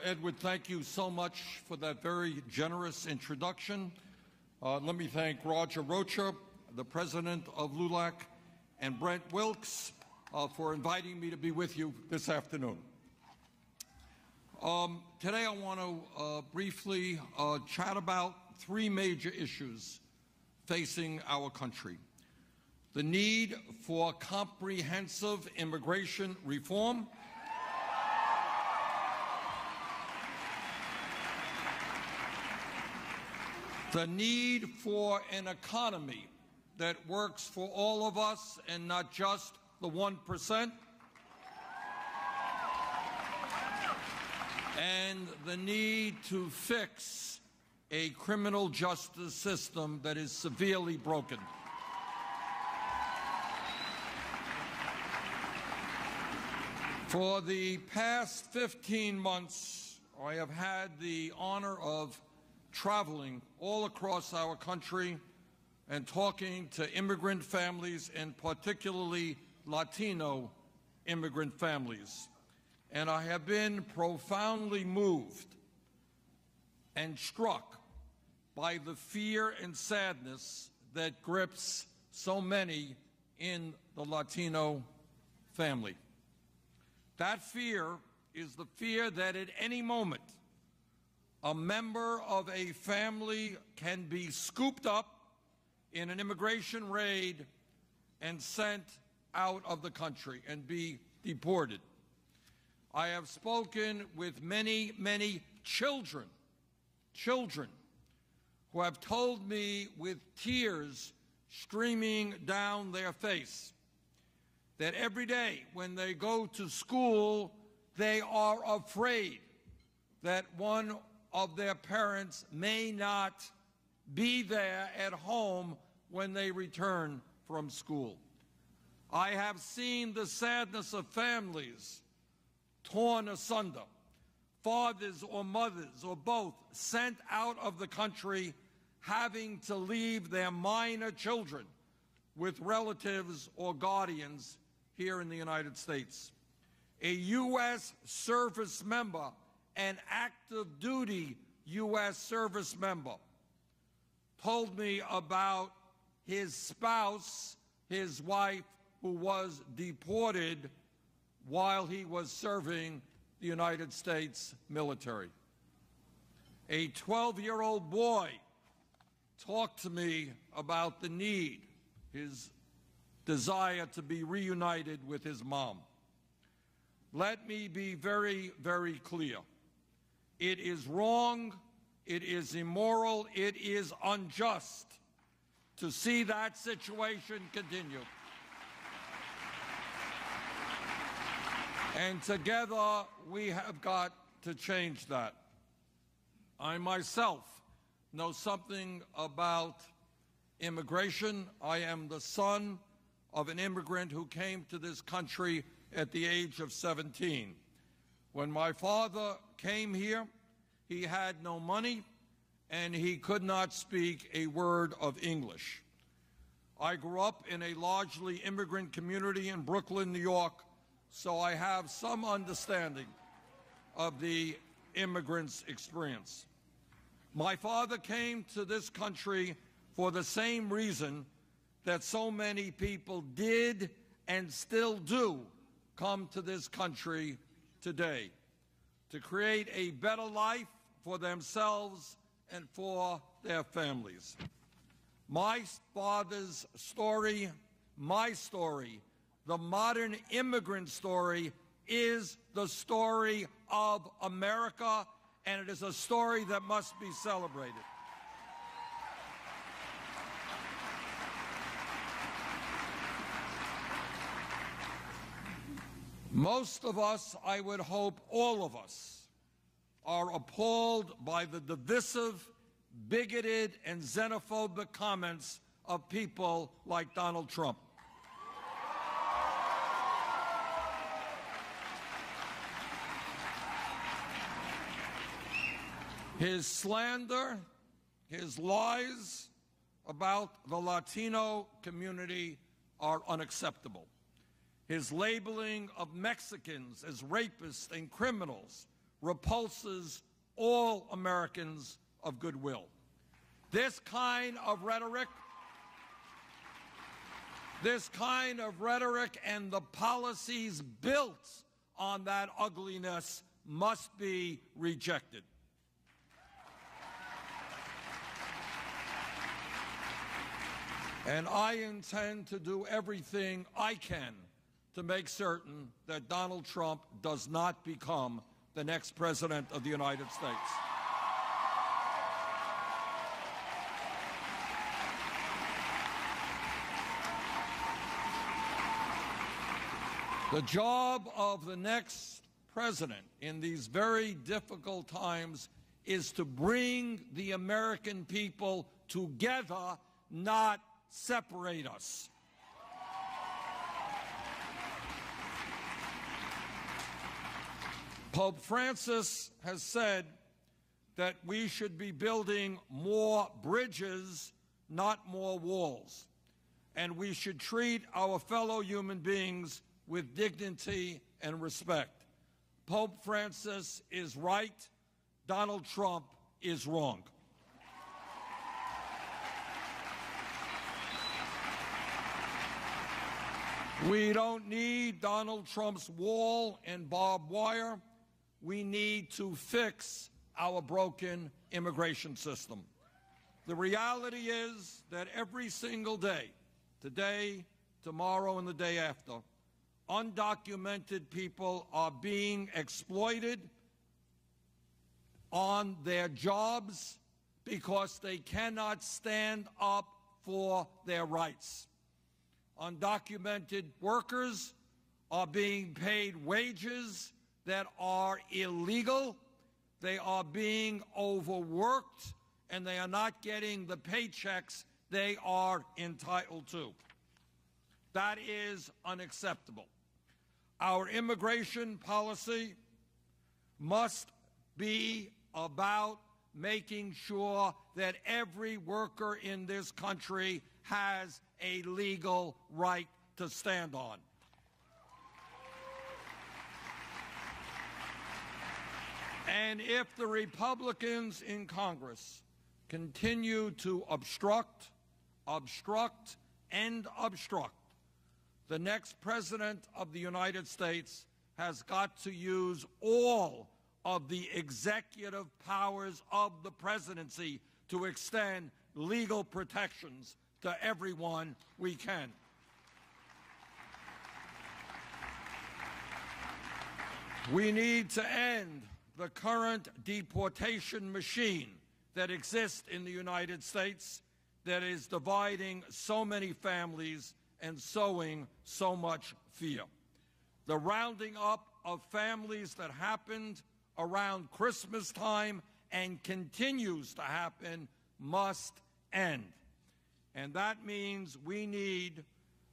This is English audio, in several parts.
Edward, thank you so much for that very generous introduction. Let me thank Roger Rocha, the president of LULAC, and Brent Wilkes for inviting me to be with you this afternoon. Today I want to briefly chat about three major issues facing our country: the need for comprehensive immigration reform, the need for an economy that works for all of us and not just the 1%, and the need to fix a criminal justice system that is severely broken. For the past 15 months, I have had the honor of traveling all across our country and talking to immigrant families, and particularly Latino immigrant families. And I have been profoundly moved and struck by the fear and sadness that grips so many in the Latino family. That fear is the fear that at any moment a member of a family can be scooped up in an immigration raid and sent out of the country and be deported. I have spoken with many, many children who have told me with tears streaming down their face that every day when they go to school, they are afraid that one of their parents may not be there at home when they return from school. I have seen the sadness of families torn asunder, fathers or mothers or both sent out of the country, having to leave their minor children with relatives or guardians here in the United States. A U.S. service member, an active duty U.S. service member, told me about his spouse, his wife, who was deported while he was serving the United States military. A 12-year-old boy talked to me about the need, his desire to be reunited with his mom. Let me be very, very clear. It is wrong, it is immoral, it is unjust to see that situation continue. And together we have got to change that. I myself know something about immigration. I am the son of an immigrant who came to this country at the age of 17. When my father came here, he had no money and he could not speak a word of English. I grew up in a largely immigrant community in Brooklyn, New York, so I have some understanding of the immigrant's experience. My father came to this country for the same reason that so many people did and still do come to this country today: to create a better life for themselves and for their families. My father's story, my story, the modern immigrant story, is the story of America, and it is a story that must be celebrated. Most of us, I would hope all of us, are appalled by the divisive, bigoted, and xenophobic comments of people like Donald Trump. His slander, his lies about the Latino community are unacceptable. His labeling of Mexicans as rapists and criminals repulses all Americans of goodwill. This kind of rhetoric and the policies built on that ugliness must be rejected. And I intend to do everything I can to make certain that Donald Trump does not become the next President of the United States. The job of the next president in these very difficult times is to bring the American people together, not separate us. Pope Francis has said that we should be building more bridges, not more walls, and we should treat our fellow human beings with dignity and respect. Pope Francis is right. Donald Trump is wrong. We don't need Donald Trump's wall and barbed wire. We need to fix our broken immigration system. The reality is that every single day, today, tomorrow, and the day after, undocumented people are being exploited on their jobs because they cannot stand up for their rights. Undocumented workers are being paid wages that are illegal. They are being overworked, and they are not getting the paychecks they are entitled to. That is unacceptable. Our immigration policy must be about making sure that every worker in this country has a legal right to stand on. And if the Republicans in Congress continue to obstruct, the next President of the United States has got to use all of the executive powers of the presidency to extend legal protections to everyone we can. We need to end the current deportation machine that exists in the United States that is dividing so many families and sowing so much fear. The rounding up of families that happened around Christmas time and continues to happen must end. And that means we need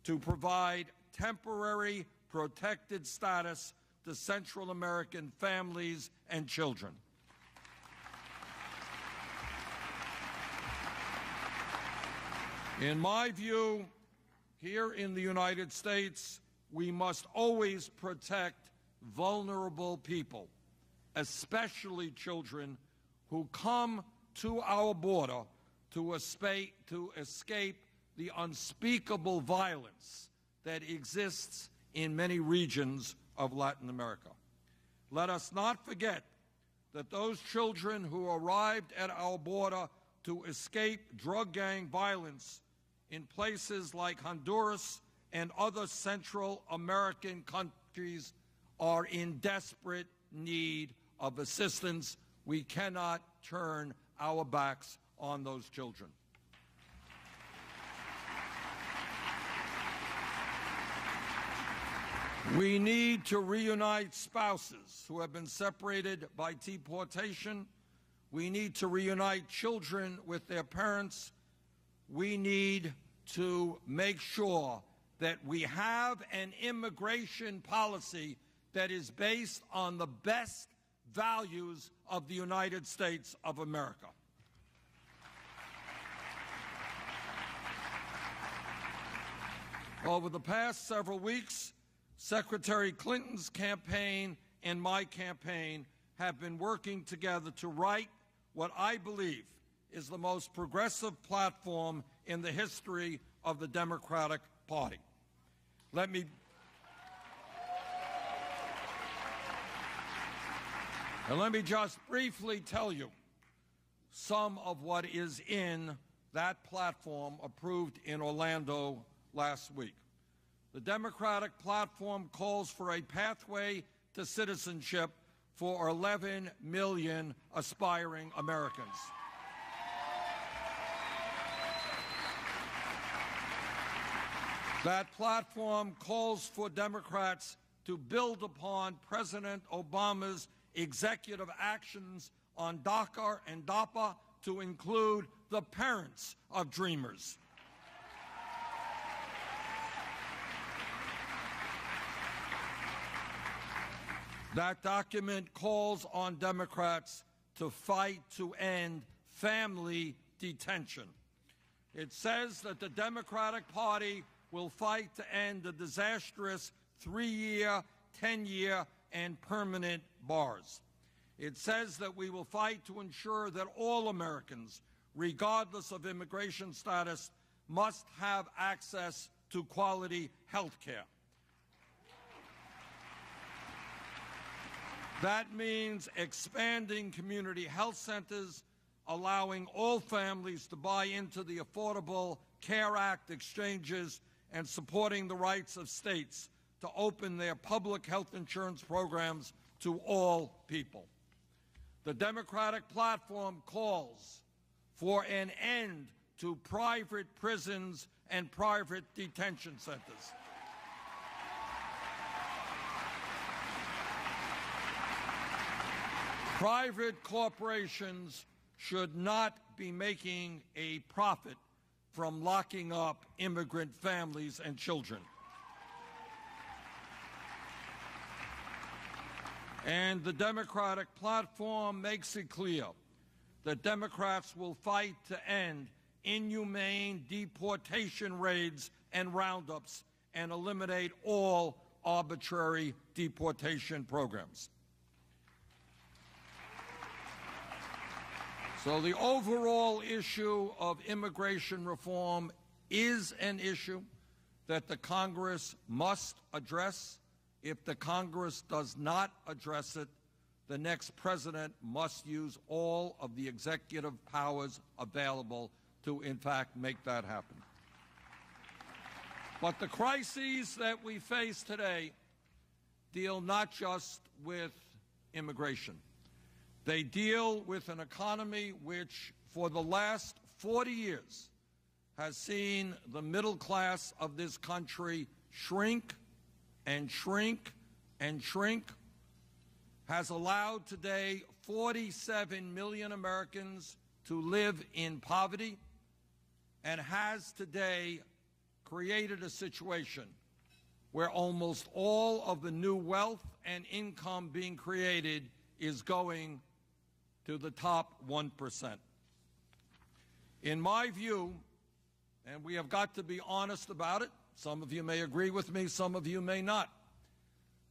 to provide temporary protected status to Central American families and children. In my view, here in the United States, we must always protect vulnerable people, especially children who come to our border to escape the unspeakable violence that exists in many regions of Latin America. Let us not forget that those children who arrived at our border to escape drug gang violence in places like Honduras and other Central American countries are in desperate need of assistance. We cannot turn our backs on those children. We need to reunite spouses who have been separated by deportation. We need to reunite children with their parents. We need to make sure that we have an immigration policy that is based on the best values of the United States of America. Over the past several weeks, Secretary Clinton's campaign and my campaign have been working together to write what I believe is the most progressive platform in the history of the Democratic Party. Let me just briefly tell you some of what is in that platform approved in Orlando last week. The Democratic platform calls for a pathway to citizenship for 11 million aspiring Americans. That platform calls for Democrats to build upon President Obama's executive actions on DACA and DAPA to include the parents of dreamers. That document calls on Democrats to fight to end family detention. It says that the Democratic Party will fight to end the disastrous 3-year, 10-year, and permanent bars. It says that we will fight to ensure that all Americans, regardless of immigration status, must have access to quality health care. That means expanding community health centers, allowing all families to buy into the Affordable Care Act exchanges, and supporting the rights of states to open their public health insurance programs to all people. The Democratic platform calls for an end to private prisons and private detention centers. Private corporations should not be making a profit from locking up immigrant families and children. And the Democratic platform makes it clear that Democrats will fight to end inhumane deportation raids and roundups and eliminate all arbitrary deportation programs. So the overall issue of immigration reform is an issue that the Congress must address. If the Congress does not address it, the next president must use all of the executive powers available to, in fact, make that happen. But the crises that we face today deal not just with immigration. They deal with an economy which, for the last 40 years, has seen the middle class of this country shrink and shrink and shrink, has allowed today 47 million Americans to live in poverty, and has today created a situation where almost all of the new wealth and income being created is going to the top 1%. In my view, and we have got to be honest about it, some of you may agree with me, some of you may not,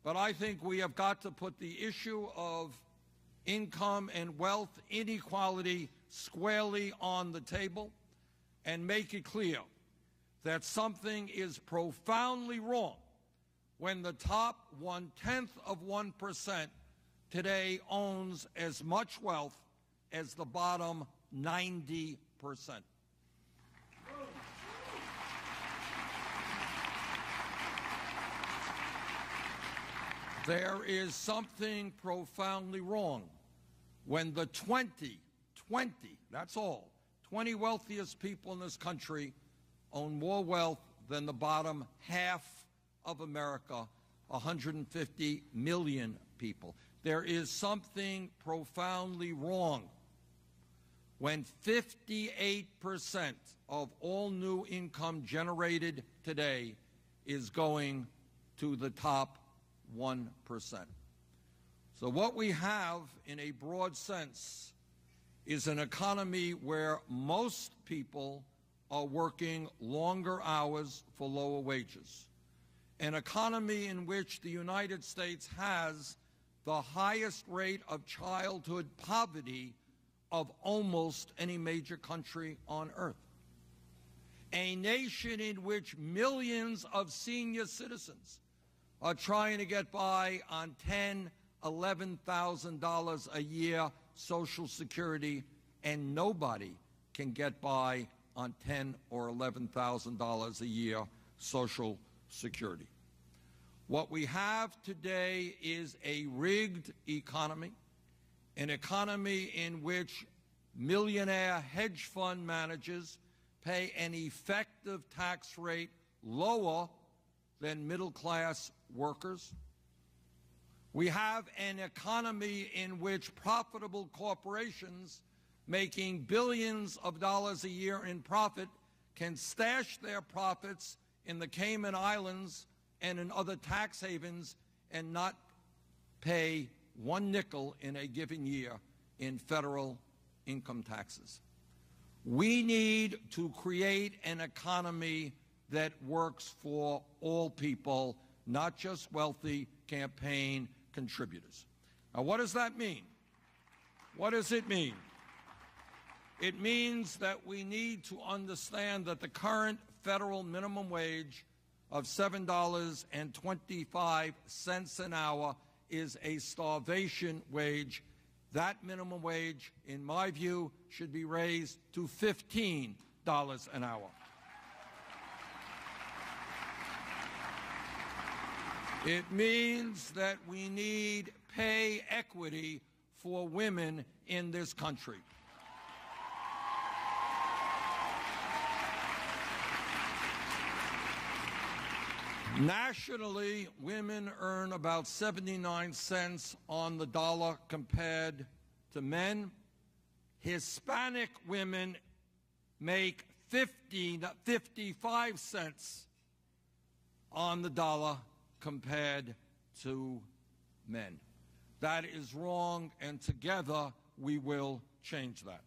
but I think we have got to put the issue of income and wealth inequality squarely on the table and make it clear that something is profoundly wrong when the top 0.1% today owns as much wealth as the bottom 90%. There is something profoundly wrong when the 20, that's all, 20 wealthiest people in this country own more wealth than the bottom half of America, 150 million people. There is something profoundly wrong when 58% of all new income generated today is going to the top 1%. So what we have, in a broad sense, is an economy where most people are working longer hours for lower wages. An economy in which the United States has the highest rate of childhood poverty of almost any major country on earth. A nation in which millions of senior citizens are trying to get by on $10,000, $11,000 a year Social Security, and nobody can get by on $10,000 or $11,000 a year Social Security. What we have today is a rigged economy, an economy in which millionaire hedge fund managers pay an effective tax rate lower than middle-class workers. We have an economy in which profitable corporations making billions of dollars a year in profit can stash their profits in the Cayman Islands and in other tax havens and not pay one nickel in a given year in federal income taxes. We need to create an economy that works for all people, not just wealthy campaign contributors. Now, what does that mean? What does it mean? It means that we need to understand that the current federal minimum wage of $7.25 an hour is a starvation wage. That minimum wage, in my view, should be raised to $15 an hour. It means that we need pay equity for women in this country. Nationally, women earn about 79 cents on the dollar compared to men. Hispanic women make 55 cents on the dollar compared to men. That is wrong, and together we will change that.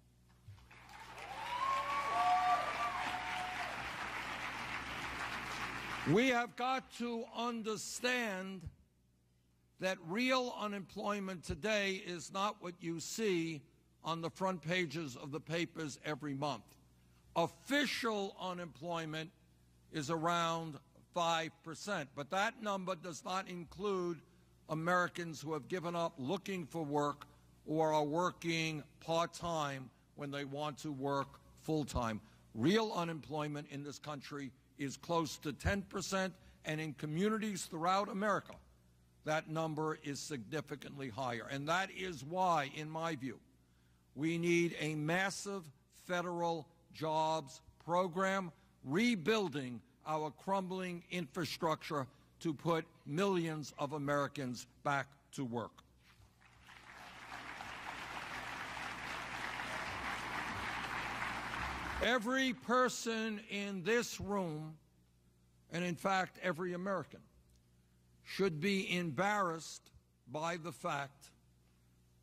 We have got to understand that real unemployment today is not what you see on the front pages of the papers every month. Official unemployment is around 5%, but that number does not include Americans who have given up looking for work or are working part-time when they want to work full-time. Real unemployment in this country is close to 10%, and in communities throughout America, that number is significantly higher. And that is why, in my view, we need a massive federal jobs program, rebuilding our crumbling infrastructure to put millions of Americans back to work. Every person in this room, and in fact every American, should be embarrassed by the fact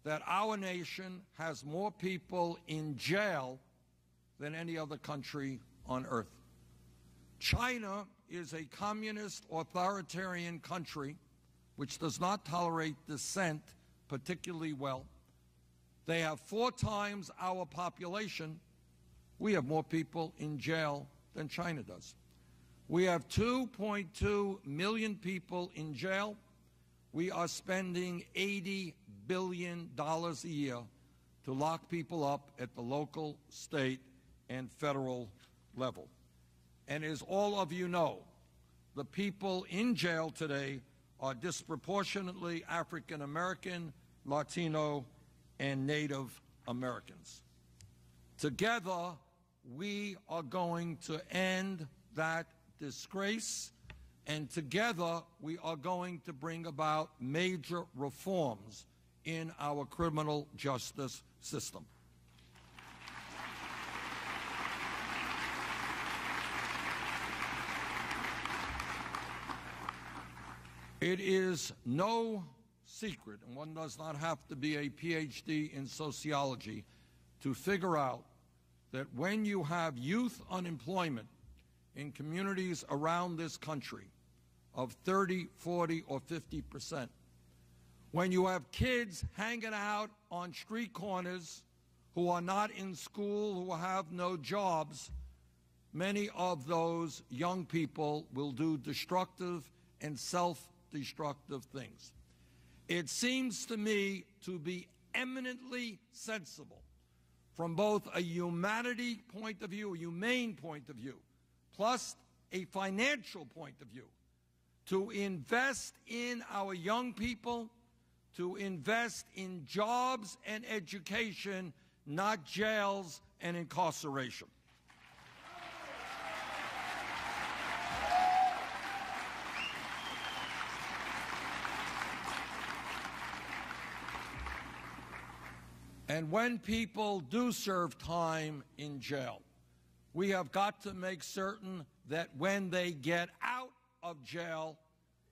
that our nation has more people in jail than any other country on earth. China is a communist authoritarian country which does not tolerate dissent particularly well. They have 4 times our population. We have more people in jail than China does. We have 2.2 million people in jail. We are spending $80 billion a year to lock people up at the local, state, and federal level. And as all of you know, the people in jail today are disproportionately African American, Latino, and Native Americans. Together, we are going to end that disgrace, and together we are going to bring about major reforms in our criminal justice system. It is no secret, and one does not have to be a PhD in sociology to figure out that when you have youth unemployment in communities around this country of 30, 40, or 50%, when you have kids hanging out on street corners who are not in school, who have no jobs, many of those young people will do destructive and self-destructive things. It seems to me to be eminently sensible from both a humanity point of view, a humane point of view, plus a financial point of view, to invest in our young people, to invest in jobs and education, not jails and incarceration. And when people do serve time in jail, we have got to make certain that when they get out of jail,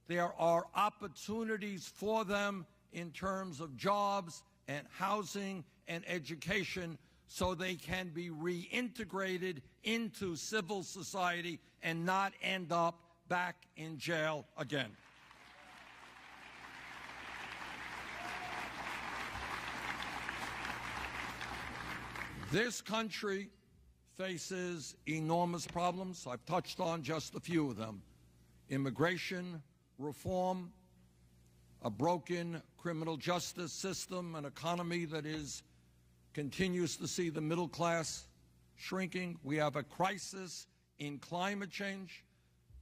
there are opportunities for them in terms of jobs and housing and education so they can be reintegrated into civil society and not end up back in jail again. This country faces enormous problems. I've touched on just a few of them. Immigration reform, a broken criminal justice system, an economy that continues to see the middle class shrinking. We have a crisis in climate change.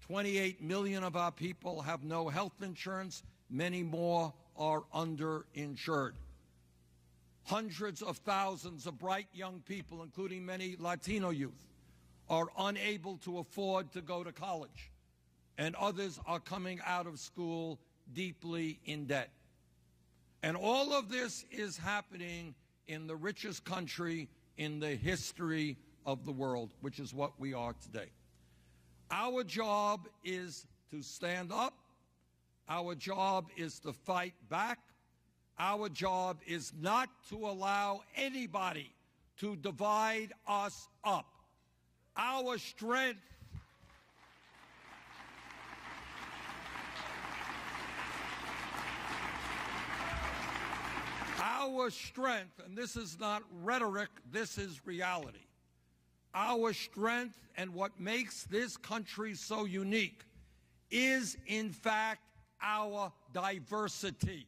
28 million of our people have no health insurance. Many more are underinsured. Hundreds of thousands of bright young people, including many Latino youth, are unable to afford to go to college, and others are coming out of school deeply in debt. And all of this is happening in the richest country in the history of the world, which is what we are today. Our job is to stand up. Our job is to fight back. Our job is not to allow anybody to divide us up. Our strength and this is not rhetoric, this is reality. Our strength and what makes this country so unique is, in fact, our diversity.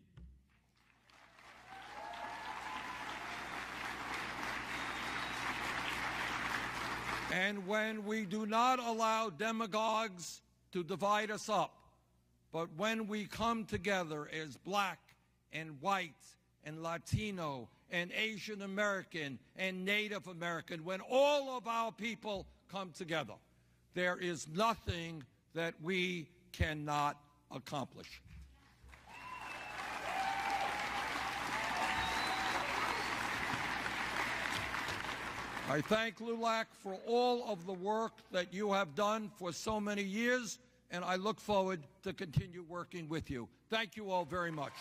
And when we do not allow demagogues to divide us up, but when we come together as black and white and Latino and Asian American and Native American, when all of our people come together, there is nothing that we cannot accomplish. I thank LULAC for all of the work that you have done for so many years, and I look forward to continue working with you. Thank you all very much.